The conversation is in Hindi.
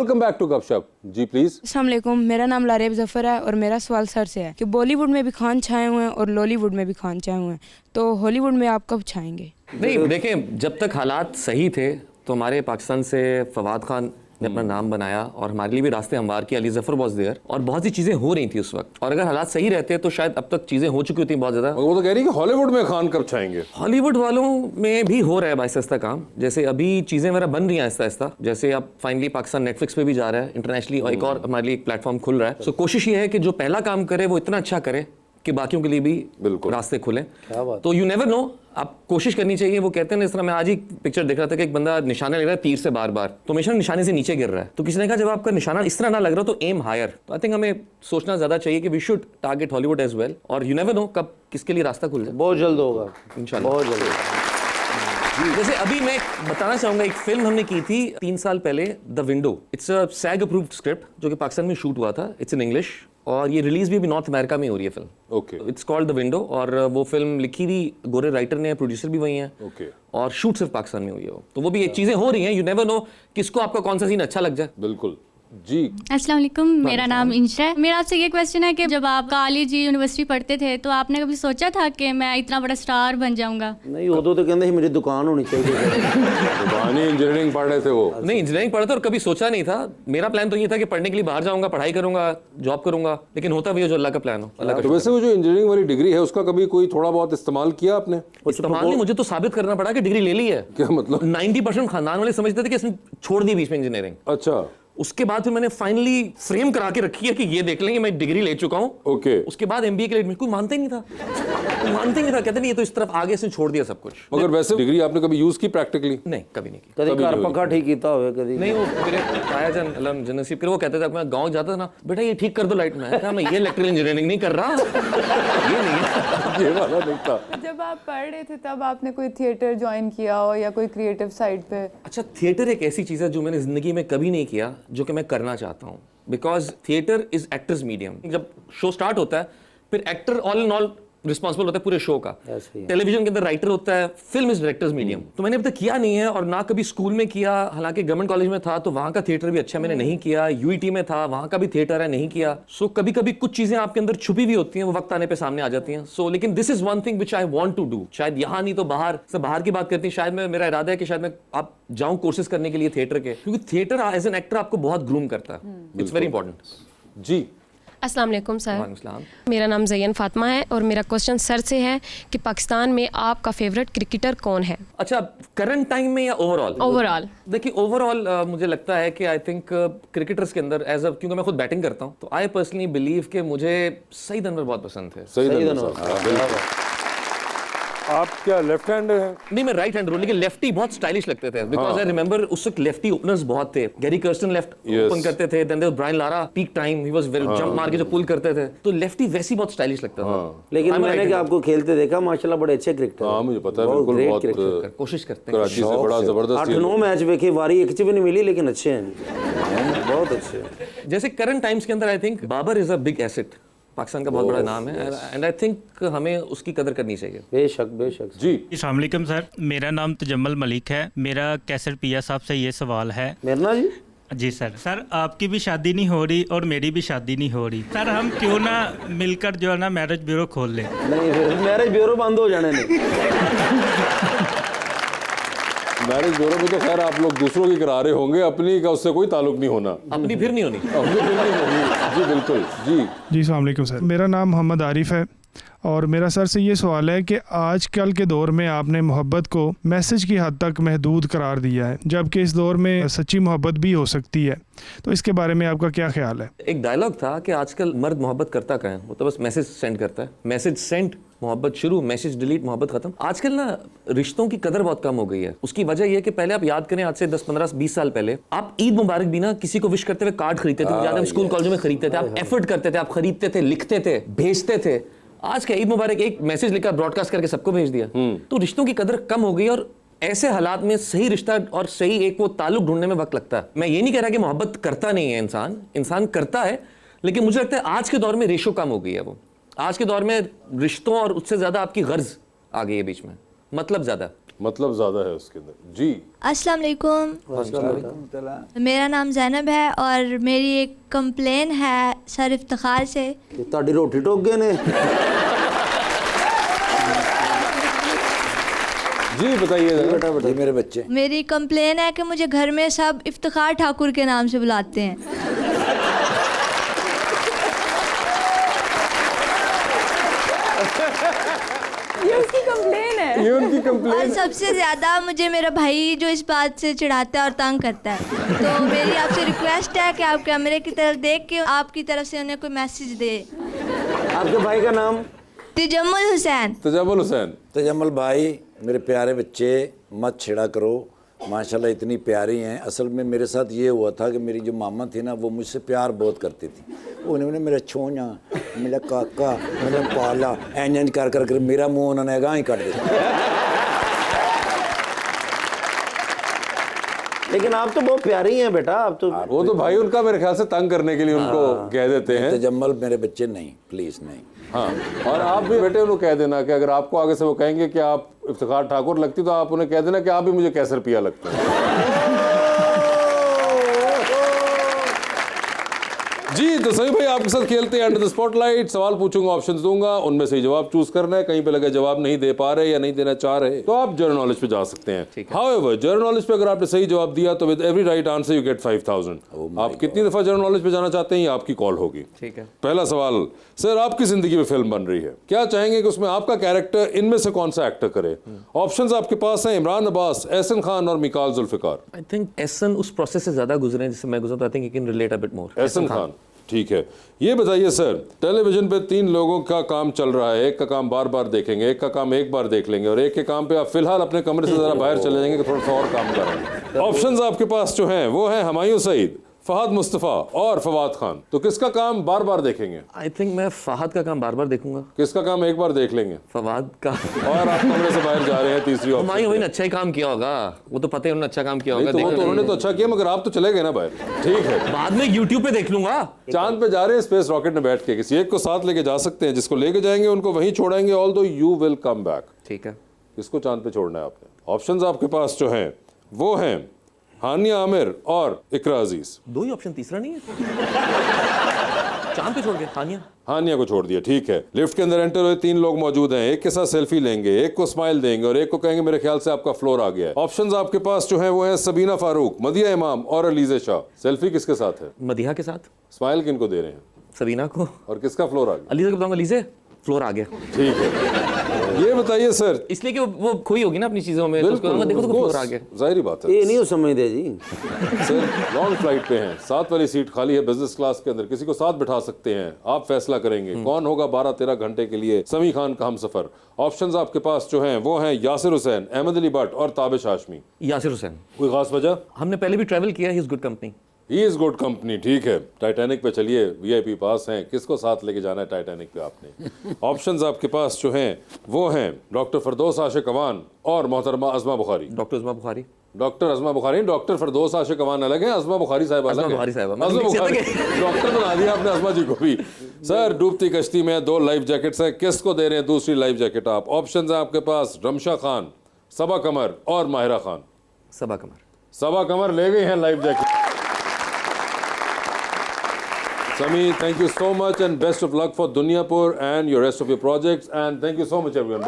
वेलकम बैक टू गपशप। जी प्लीज। अस्सलाम वालेकुम, मेरा नाम लारेब जफ़र है और मेरा सवाल सर से है कि बॉलीवुड में भी खान छाए हुए हैं और लॉलीवुड में भी खान छाए हुए हैं, तो हॉलीवुड में आप कब छाएंगे? नहीं देखें, जब तक हालात सही थे तो हमारे पाकिस्तान से फवाद खान ने अपना नाम बनाया और हमारे लिए भी रास्ते हमवार किए। अली जफर वाज देयर और बहुत सी चीज़ें हो रही थी उस वक्त, और अगर हालात सही रहते तो शायद अब तक चीज़ें हो चुकी होती बहुत ज़्यादा। वो तो कह रही है कि हॉलीवुड में खान कब छाएंगे। हॉलीवुड वालों में भी हो रहा है आहिस्ता आहिस्ता काम, जैसे अभी चीज़ें मेरा बन रही हैं आहिस्ता आहिस्ता। जैसे अब फाइनली पाकिस्तान नेटफ्लिक्स पे भी जा रहा है इंटरनेशनली, और एक और हमारे लिए एक प्लेटफॉर्म खुल रहा है। सो कोशिश ये है कि जो पहला काम करे वो इतना अच्छा करे कि बाकियों के लिए भी रास्ते खुले। तो यू नेवर नो, आप कोशिश करनी चाहिए। वो कहते हैं ना, इस तरह मैं आज ही पिक्चर देख रहा था कि एक बंदा निशाना ले रहा है तीर से बार बार, तो हमेशा निशाने से नीचे गिर रहा है। तो किसी ने कहा जब आपका निशाना इस तरह ना लग रहा तो एम हायर। तो आई थिंक हमें सोचना ज्यादा चाहिए कि we should target Hollywood as well, और यू नेवर नो कब किसके लिए रास्ता खुल जाए। बहुत जल्द होगा इंशाल्लाह, बहुत जल्द। जैसे अभी मैं बताना चाहूंगा, एक फिल्म हमने की थी 3 साल पहले, the window. It's a sag approved script जो कि पाकिस्तान में शूट हुआ था। इट्स इन इंग्लिश और ये रिलीज भी अभी नॉर्थ अमेरिका में हो रही है film. Okay. It's called the window, और वो फिल्म लिखी भी गोरे राइटर ने, प्रोड्यूसर भी वही हैं। ओके। और शूट सिर्फ पाकिस्तान में हुई है वो। तो वो भी एक चीजें हो रही हैं, यू नेवर नो किसको आपका कौन सा सीन अच्छा लग जाए। बिल्कुल जी। अस्सलाम वालेकुम, मेरा नाम इंशा है। मेरा आपसे ये क्वेश्चन है कि जब आप कॉलेज यूनिवर्सिटी पढ़ते थे तो आपने कभी सोचा था कि मैं इतना बड़ा स्टार बन जाऊंगा? नहीं, उदो तो कहते मेरी दुकान होनी चाहिए। दुकान ही इंजीनियरिंग पढ़ रहे थे वो। नहीं, इंजीनियरिंग पढ़ा था और कभी सोचा नहीं था। मेरा प्लान तो ये था कि पढ़ने के लिए बाहर जाऊंगा, पढ़ाई करूंगा, जॉब करूंगा, लेकिन होता भी है जो अल्लाह का प्लान हो। अल्लाह तो वैसे वो जो इंजीनियरिंग वाली डिग्री है उसका कभी कोई थोड़ा बहुत इस्तेमाल किया आपने? इस्तेमाल नहीं, मुझे तो साबित करना पड़ा कि डिग्री ले ली है। क्या मतलब? 90% खानदान वाले समझते थे कि इसने छोड़ दी बीच में इंजीनियरिंग। अच्छा। उसके बाद फिर मैंने फाइनली फ्रेम करा के रखी है कि ये देख लेंगे मैं डिग्री ले चुका हूँ। ओके। उसके बाद एमबीए के लिए कोई मानता ही नहीं था, कोई मानता ही नहीं था, कहते नहीं ये तो इस तरफ आगे से छोड़ दिया सब कुछ। मगर वैसे डिग्री आपने कभी यूज की प्रैक्टिकली? नहीं, कभी नहीं की। कभी कार पक्का ठीक किया हुआ कभी नहीं, वो मेरे ताया जान अल्लाह जनसीब फिर वो कहते थे, मैं गांव जाता था ना, बेटा ये ठीक कर दो लाइट में। कहा मैं ये इलेक्ट्रिकल इंजीनियरिंग नहीं कर रहा, ये नहीं है, ये वाला नहीं था। जब आप पढ़ रहे थे तब आपने कोई थिएटर ज्वाइन किया हो या कोई क्रिएटिव साइड पे? अच्छा, थिएटर एक ऐसी चीज़ है जो मैंने ज़िंदगी में कभी नहीं किया, जो कि मैं करना चाहता हूँ। Because theatre is actors medium. जब शो स्टार्ट होता है फिर actor all in all responsible होता है पूरे शो का। टेलीविजन के अंदर राइटर होता है, फिल्म इज डायरेक्टर्स मीडियम। तो मैंने अभी तक किया नहीं है और ना कभी स्कूल में किया। हालांकि गवर्नमेंट कॉलेज में था तो वहाँ का थिएटर भी अच्छा मैंने नहीं किया। यूईटी में था, वहाँ का भी थिएटर है, नहीं किया। सो कभी कभी कुछ चीजें आपके अंदर छुपी हुई होती हैं, वो वक्त आने पे सामने आ जाती हैं। सो लेकिन this is one thing which I want to do. शायद यहाँ नहीं तो बाहर से, बाहर की बात करती, शायद मेरा इरादा है कि शायद मैं आप जाऊँ कोर्सेज करने के लिए थिएटर के, क्योंकि थिएटर एज एन एक्टर आपको बहुत ग्रूम करता है। It's very important. जी। अस्सलाम वालेकुम सर, वालेकुम। मेरा नाम ज़ैयन फातिमा है और मेरा क्वेश्चन सर से है कि पाकिस्तान में आपका फेवरेट क्रिकेटर कौन है? अच्छा, करंट टाइम में या ओवरऑल? ओवरऑल। देखिए ओवरऑल मुझे लगता है कि आई थिंक क्रिकेटर्स के अंदर एज अ, क्योंकि मैं खुद बैटिंग करता हूँ, तो आई पर्सनली बिलीव कि मुझे सईद अनवर बहुत पसंद थे। सही धन्यवाद। आप क्या लेफ्ट हैंड हैं? नहीं, मैं राइट हैंड हूँ, लेकिन लेफ्टी बहुत स्टाइलिश लगते थे। बिकॉज आई रिमेंबर उस वक्त लेफ्टी ओपनर्स बहुत थे। गैरी कर्स्टन लेफ्ट ओपन करते थे, then there was Brian Lara, peak time, he was very jump मार के जो पुल करते थे, तो लेफ्टी वैसी बहुत स्टाइलिश लगता था। लेकिन मैंने क्या आपको खेलते देखा, माशाल्लाह बड़े अच्छे क्रिकेटर। हाँ मुझे पता है, बिल्कुल बहुत कोशिश करते हैं। कराची से बड़ा जबरदस्त 8-9 मैच देखे, वारी एक भी नहीं मिली, लेकिन अच्छे हैं, बहुत अच्छे हैं। जैसे करंट टाइम्स के अंदर I think Babar is a big asset, Pakistan का बहुत बड़ा नाम है, एंड आई थिंक हमें उसकी कदर करनी चाहिए। बेशक बेशक जी। अस्सलाम वालेकुम सर, मेरा नाम तजम्मल मलिक है। मेरा कैसर पिया साहब से ये सवाल है। मेरना जी? जी सर, आपकी भी शादी नहीं हो रही और मेरी भी शादी नहीं हो रही सर, हम क्यों ना मिलकर जो है ना मैरिज ब्यूरो खोल लें? नहीं, फिर मैरिज ब्यूरो बंद हो जाने नहीं। मैरिज ब्यूरो में तो खैर आप लोग दूसरों की करा रहे होंगे, अपनी का उससे कोई ताल्लुक नहीं होना। अपनी फिर नहीं होनी। अपनी फिर नहीं होनी। जी बिल्कुल। जी अस्सलाम वालेकुम सर, मेरा नाम मोहम्मद आरिफ है और मेरा सर से ये सवाल है कि आजकल के दौर में आपने मोहब्बत को मैसेज की हद तक महदूद करार दिया है, जबकि इस दौर में सच्ची मोहब्बत भी हो सकती है, तो इसके बारे में आपका क्या ख्याल है? एक डायलॉग था कि आजकल मर्द मोहब्बत करता क्या है, वो तो बस मैसेज सेंड करता है। मैसेज सेंड, मोहब्बत शुरू, मैसेज डिलीट, मोहब्बत खत्म। आजकल ना रिश्तों की कदर बहुत कम हो गई है। उसकी वजह यह है कि पहले आप याद करें, आज से 10, 15, 20 साल पहले आप ईद मुबारक भी ना किसी को विश करते हुए कार्ड खरीदते थे, ज्यादा स्कूल कॉलेज में खरीदते थे, आप एफर्ट करते थे, आप खरीदते थे, लिखते थे, भेजते थे। आज का ईद मुबारक एक मैसेज लिखकर ब्रॉडकास्ट करके सबको भेज दिया। तो रिश्तों की कदर कम हो गई, और ऐसे हालात में सही रिश्ता और सही एक वो ताल्लुक ढूंढने में वक्त लगता है। मैं ये नहीं कह रहा कि मोहब्बत करता नहीं है इंसान करता है, लेकिन मुझे लगता है आज के दौर में रेशो कम हो गई है। वो आज के दौर में रिश्तों और उससे ज्यादा आपकी गर्ज आ गई है बीच में। मतलब ज़्यादा। मतलब ज़्यादा है उसके अंदर। जी अस्सलाम वालेकुम। मेरा नाम जैनब है और मेरी एक कंप्लेन है सर इफ्तिखार से। ਤੁਹਾਡੀ ਰੋਟੀ ਟੋਕ ਗਏ ਨੇ। जी बताइए बेटा बेटा मेरे बच्चे। मेरी कंप्लेन है कि मुझे घर में सब इफ्तिखार ठाकुर के नाम से बुलाते हैं। ये उसकी कंप्लेन है। ये उनकी और कंप्लेन। सबसे ज़्यादा मुझे मेरा भाई जो इस बात से चिढ़ाता है और तंग करता है। तो मेरी आपसे रिक्वेस्ट है कि आप कैमरे की तरफ देख के आपकी तरफ से उन्हें कोई मैसेज दे। आपके भाई का नाम? तजम्मुल हुसैन। तजम्मुल हुसैन। तजम्मुल भाई मेरे प्यारे बच्चे मत छेड़ा करो, माशाल्लाह इतनी प्यारी हैं। असल में मेरे साथ ये हुआ था कि मेरी जो मामा थी ना वो मुझसे प्यार बहुत करती थी। उन्होंने मेरा छोना, मेरा काका, मेरा पाला एंज कर कर कर मेरा मुंह उन्होंने गाँव ही काट दिया। लेकिन आप तो बहुत प्यारी हैं बेटा, आप तो। वो तो भाई उनका मेरे ख्याल से तंग करने के लिए उनको कह देते हैं। तजम्मुल मेरे बच्चे नहीं, प्लीज़ नहीं। हाँ, और आप भी बेटे उनको कह देना कि अगर आपको आगे से वो कहेंगे कि आप इफ्तिखार ठाकुर लगती तो आप उन्हें कह देना कि आप भी मुझे कैसर पिया लगते हैं। जी तो सही भाई आपके साथ खेलते हैं अंडर द स्पॉटलाइट। सवाल पूछूंगा, ऑप्शंस दूंगा, उनमें से जवाब चूज करना है। कहीं पे लगे जवाब नहीं दे पा रहे या नहीं देना चाह रहे तो आप जनरल नॉलेज पे जा सकते हैं। हाउएवर जनरल नॉलेज पे अगर आपने सही जवाब दिया तो with every right answer you get 5000। आप कितनी दफा जनरल नॉलेज पे जाना चाहते हैं ये आपकी कॉल होगी। ठीक है। पहला सवाल, सर आपकी जिंदगी में फिल्म बन रही है, क्या चाहेंगे कि उसमें आपका कैरेक्टर इनमें से कौन सा एक्टर करे? ऑप्शंस आपके पास हैं इमरान अब्बास, एहसन खान और मिकाल जुल्फिकार। आई थिंक एहसन उस प्रोसेस से ज़्यादा गुजरे हैं जिससे मैं गुजरा, तो I think you can relate a bit more. Ehsan Khan, ठीक है। ये बताइए सर, टेलीविजन पे 3 लोगों का काम चल रहा है, एक का काम बार बार देखेंगे, एक का काम एक बार देख लेंगे और एक के काम पे आप फिलहाल अपने कमरे से जरा बाहर चले जाएंगे कि थोड़ा सा और काम करेंगे। ऑप्शंस आपके पास जो हैं वो हैं हुमायूं सईद, फहद मुस्तफ़ा और फवाद खान। तो किसका काम बार बार देखेंगे? आई थिंक मैं फहद का काम बार बार देखूंगा। किसका काम एक बार देख लेंगे? फवाद का। और आप कमरे से बाहर जा रहे हैं तीसरी ऑप्शन। हुमायूं ने अच्छा ही काम किया होगा, वो तो पता है उन्होंने अच्छा काम किया होगा। तो वो तो उन्होंने तो अच्छा किया मगर आप तो चले गए ना बाहर। ठीक है, बाद में यूट्यूब पे देख लूंगा। चांद पे जा रहे हैं स्पेस रॉकेट में बैठ के, किसी एक को साथ लेके जा सकते हैं, जिसको लेके जाएंगे उनको वहीं छोड़ेंगे, although you will come back. ठीक है। किसको चांद पे छोड़ना है आपने? ऑप्शंस आपके पास जो हैं वो हैं हानिया आमिर और इकरा अजीज। 2 ही ऑप्शन, तीसरा नहीं है। चांद पे छोड़ के हानिया को छोड़ दिया। ठीक है, लिफ्ट के अंदर एंटर हुए 3 लोग मौजूद हैं, एक के साथ सेल्फी लेंगे, एक को स्माइल देंगे और एक को कहेंगे मेरे ख्याल से आपका फ्लोर आ गया है। ऑप्शंस आपके पास जो हैं वो हैं सबीना फारूक, मदिया इमाम और अलीज़ा शाह। सेल्फी किसके साथ है? मदिहा के साथ। स्माइल किनको दे रहे हैं? सबीना को। और किसका फ्लोर आ गया? अलीज़ा को बताऊंगा, अलीज़ा फ्लोर आ गया। ठीक है, ये बताइए सर, इसलिए कि वो खोई होगी ना अपनी चीजों में, तो उसको देखो तो फ्लोर आ गया। जाहिर बात है, ये नहीं हो समझते जी। सर लॉन्ग फ्लाइट पे हैं, 7 वाली सीट खाली है बिजनेस क्लास के अंदर, किसी को साथ बिठा सकते हैं, आप फैसला करेंगे कौन होगा 12-13 घंटे के लिए समी खान का हम सफर। ऑप्शंस आपके पास जो हैं वो हैं यासिर हुसैन, अहमद अली भट्ट और ताबिश हाशमी। यासिर हुसैन। कोई खास वजह? हमने पहले भी ट्रैवल किया, he is good company. He is good company. ठीक है, टाइटैनिक पे चलिए, वीआईपी पास हैं, किसको साथ लेके जाना है टाइटैनिक पे आपने? ऑप्शंस आपके पास जो हैं वो हैं डॉक्टर फरदौस आशिक अवान और मोहतरमा Azma Bukhari. Doctor Azma Bukhari. Doctor Azma Bukhari, doctor Firdous Ashiq Awan अलग है, अज़मा बुखारी साहब अलग है। बुखारी साहब, अज़मा बुखारी डॉक्टर बना दिया आपने अज़मा जी को भी। सर डूबती कश्ती में 2 लाइफ जैकेट्स हैं, किसको दे रहे हैं दूसरी लाइफ जैकेट आप? ऑप्शंस हैं आपके पास रमशा खान, सबा कमर और माहिरा खान। सबा कमर। सबा कमर ले गई हैं life jacket. Sami, thank you so much and best of luck for Dunyapur and your rest of your projects, and thank you so much everyone.